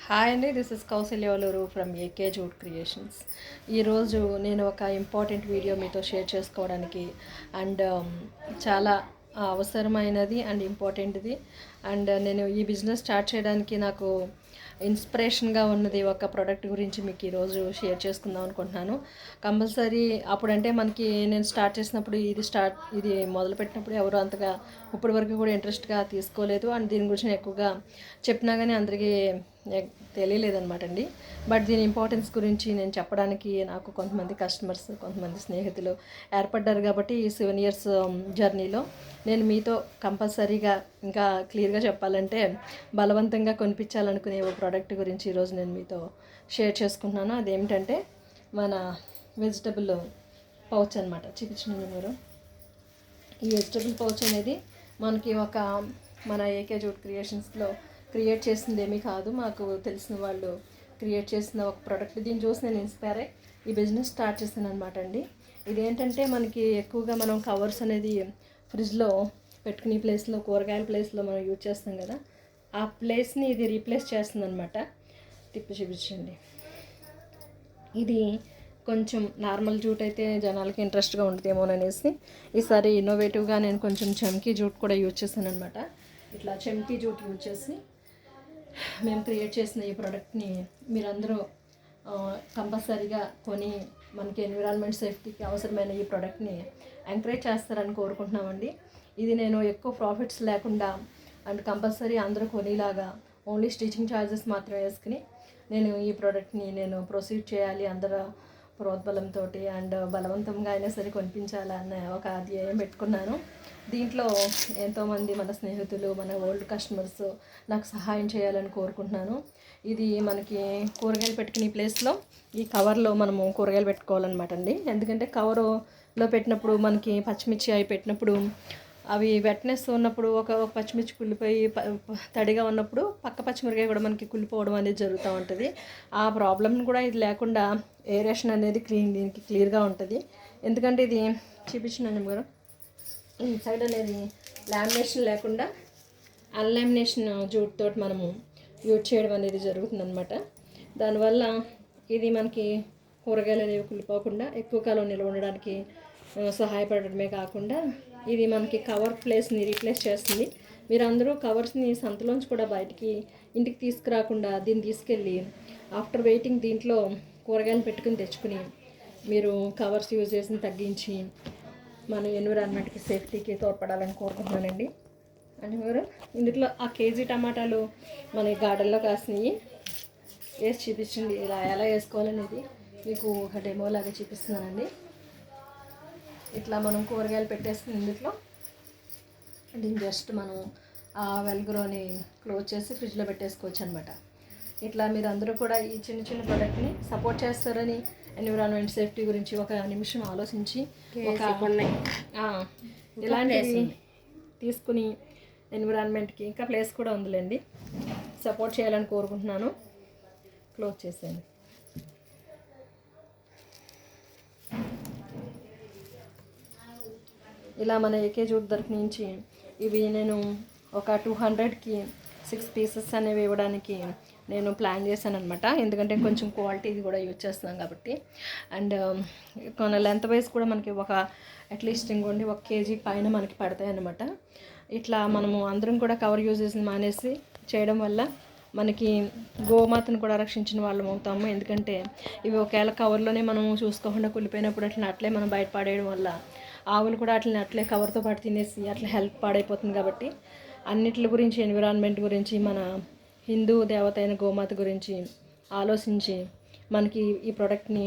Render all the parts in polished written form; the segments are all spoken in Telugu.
హాయ్ అండి, this is Kausalya Valuru from AK jute creations. ఈరోజు నేను ఒక ఇంపార్టెంట్ వీడియో మీతో షేర్ చేసుకోవడానికి అండ్ చాలా అవసరమైనది అండ్ ఇంపార్టెంట్ది. అండ్ నేను ఈ బిజినెస్ స్టార్ట్ చేయడానికి నాకు ఇన్స్పిరేషన్గా ఉన్నది ఒక ప్రోడక్ట్ గురించి మీకు ఈరోజు షేర్ చేసుకుందాం అనుకుంటున్నాను. కంపల్సరీ అప్పుడంటే మనకి నేను స్టార్ట్ చేసినప్పుడు ఇది మొదలుపెట్టినప్పుడు ఎవరు అంతగా ఇప్పటి వరకు కూడా ఇంట్రెస్ట్గా తీసుకోలేదు. అండ్ దీని గురించి నేను ఎక్కువగా చెప్పినా కానీ అందరికీ తెలియలేదన్నమాట అండి. బట్ దీని ఇంపార్టెన్స్ గురించి నేను చెప్పడానికి నాకు కొంతమంది కస్టమర్స్, కొంతమంది స్నేహితులు ఏర్పడ్డారు. కాబట్టి ఈ 7 years జర్నీలో నేను మీతో కంపల్సరీగా ఇంకా క్లియర్గా చెప్పాలంటే బలవంతంగా కొనిపించాలనుకునే ఓ ప్రోడక్ట్ గురించి ఈరోజు నేను మీతో షేర్ చేసుకుంటున్నాను. అదేమిటంటే మన వెజిటబుల్ పౌచ్ అనమాట. చూపించండి మీరు. ఈ వెజిటబుల్ పౌచ్ అనేది మనకి మన ఏకే జూట్ క్రియేషన్స్లో క్రియేట్ చేసింది ఏమీ కాదు, మాకు తెలిసిన వాళ్ళు క్రియేట్ చేసిన ఒక ప్రోడక్ట్. దీన్ని చూసి నేను ఇన్స్పైర్ అయ్యి ఈ బిజినెస్ స్టార్ట్ చేశాను అనమాట అండి. ఇదేంటంటే మనకి ఎక్కువగా మనం కవర్స్ అనేది ఫ్రిడ్జ్లో పెట్టుకునే ప్లేస్లో, కూరగాయల ప్లేస్లో మనం యూజ్ చేస్తాం కదా, ఆ ప్లేస్ని ఇది రీప్లేస్ చేస్తుంది అనమాట. తిప్పి చూపించండి. ఇది కొంచెం నార్మల్ జూట్ అయితే జనాలకి ఇంట్రెస్ట్గా ఉంటుందేమోననేసి ఈసారి ఇన్నోవేటివ్గా నేను కొంచెం చమ్కీ జూట్ కూడా యూజ్ చేశాను అనమాట. ఇట్లా చమ్కీ జూట్ యూజ్ చేసి మేము క్రియేట్ చేసిన ఈ ప్రోడక్ట్ని మీరందరూ కంపల్సరీగా కొని మనకి ఎన్విరాన్మెంట్ సేఫ్టీకి అవసరమైన ఈ ప్రోడక్ట్ని ఎంకరేజ్ చేస్తారని కోరుకుంటున్నామండి. ఇది నేను ఎక్కువ ప్రాఫిట్స్ లేకుండా అండ్ కంపల్సరీ అందరూ కొనేలాగా ఓన్లీ స్టిచింగ్ ఛార్జెస్ మాత్రమే వేసుకుని నేను ఈ ప్రోడక్ట్ని ప్రొసీడ్ చేయాలి అందరూ ప్రోద్బలంతో అండ్ బలవంతంగా అయినా సరే కొనిపించాలన్న ఒక ధ్యేయం పెట్టుకున్నాను. దీంట్లో ఎంతోమంది మన స్నేహితులు, మన ఓల్డ్ కస్టమర్స్ నాకు సహాయం చేయాలని కోరుకుంటున్నాను. ఇది మనకి కూరగాయలు పెట్టుకునే ప్లేస్లో ఈ కవర్లో మనము కూరగాయలు పెట్టుకోవాలన్నమాట అండి. ఎందుకంటే కవర్లో పెట్టినప్పుడు మనకి పచ్చిమిర్చి అవి పెట్టినప్పుడు అవి వెట్నెస్ ఉన్నప్పుడు ఒక పచ్చిమిర్చి కుళ్ళిపోయి తడిగా ఉన్నప్పుడు పక్క పచ్చిమిరకాయ కూడా మనకి కుళ్ళిపోవడం అనేది జరుగుతూ ఉంటుంది. ఆ ప్రాబ్లమ్ని కూడా ఇది లేకుండా ఏరేషన్ అనేది దీనికి క్లియర్గా ఉంటుంది. ఎందుకంటే ఇది చూపించినాను గారు, ఈ సైడ్ అనేది లామినేషన్ లేకుండా అన్లామినేషన్ జూట్ తోటి మనము యూజ్ చేయడం అనేది జరుగుతుందన్నమాట. దానివల్ల ఇది మనకి కూరగాయలు అనేవి కుళ్ళిపోకుండా ఎక్కువ కాలం నిల్వ ఉండడానికి సహాయపడడమే కాకుండా ఇది మనకి కవర్ ప్లేస్ని రీప్లేస్ చేస్తుంది. మీరందరూ కవర్స్ని సంతలోంచి కూడా బయటికి ఇంటికి తీసుకురాకుండా దీన్ని తీసుకెళ్ళి ఆఫ్టర్ వెయిటింగ్ దీంట్లో కూరగాయలు పెట్టుకుని తెచ్చుకుని మీరు కవర్స్ యూజ్ చేసి తగ్గించి మన ఎన్విరాన్మెంట్కి సేఫ్టీకి తోడ్పడాలని కోరుకుంటున్నానండి. అంటే మీరు ఇందులో ఆ కేజీ టమాటాలు మన గార్డెన్లో కాసినవి వేసి చూపించండి. ఇలా ఎలా వేసుకోవాలనేది మీకు ఒక డెమో లాగా చూపిస్తున్నానండి. ఇట్లా మనం కూరగాయలు పెట్టేసుకుని ఇందులో దీన్ని జస్ట్ మనం ఆ వెల్గ్రోని క్లోజ్ చేసి ఫ్రిడ్జ్లో పెట్టేసుకోవచ్చు అనమాట. ఇట్లా మీరు అందరూ కూడా ఈ చిన్న చిన్న ప్రోడక్ట్ని సపోర్ట్ చేస్తారని, ఎన్విరాన్మెంట్ సేఫ్టీ గురించి ఒక నిమిషం ఆలోచించి ఇలాంటివి తీసుకుని ఎన్విరాన్మెంట్కి ఇంకా ప్లేస్ కూడా ఉందిలేండి, సపోర్ట్ చేయాలని కోరుకుంటున్నాను. క్లోజ్ చేసేయండి. ఇలా మన ఏకే జూట్ తరఫు నుంచి ఇవి నేను ఒక 200కి 6 pieces అనేవి ఇవ్వడానికి నేను ప్లాన్ చేశాను అనమాట. ఎందుకంటే కొంచెం క్వాలిటీది కూడా యూజ్ చేస్తున్నాం కాబట్టి. అండ్ కొన్ని లెంత్ వైజ్ కూడా మనకి అట్లీస్ట్ ఇంకోండి 1 kg పైన మనకి పడతాయి అన్నమాట. ఇట్లా మనము అందరం కూడా కవర్ యూజ్ చేసి మానేసి చేయడం వల్ల మనకి గోమాతను కూడా రక్షించిన వాళ్ళం అవుతాము. ఎందుకంటే ఇవి ఒకవేళ కవర్లోనే మనం చూసుకోకుండా కుళ్ళిపోయినప్పుడు అట్లే మనం బయట పడేయడం వల్ల ఆవులు కూడా అట్లే కవర్తో పాటు తినేసి అట్లా హెల్త్ పాడైపోతుంది. కాబట్టి అన్నిటి గురించి, ఎన్విరాన్మెంట్ గురించి, మన హిందూ దేవత అయిన గోమాత గురించి ఆలోచించి మనకి ఈ ప్రోడక్ట్ని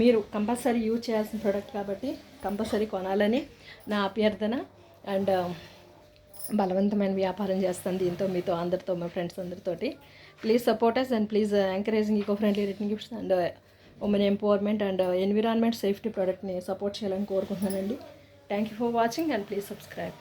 మీరు కంపల్సరీ యూజ్ చేయాల్సిన ప్రోడక్ట్ కాబట్టి కంపల్సరీ కొనాలని నా అభ్యర్థన. అండ్ బలవంతమైన వ్యాపారం చేస్తాను దీంతో, మీతో అందరితో, మా ఫ్రెండ్స్ అందరితోటి. Please support us and please encouraging eco friendly return gifts and women empowerment and environment safety ప్రోడక్ట్ని సపోర్ట్ చేయాలని కోరుకుంటున్నానండి. Thank you for watching and please subscribe.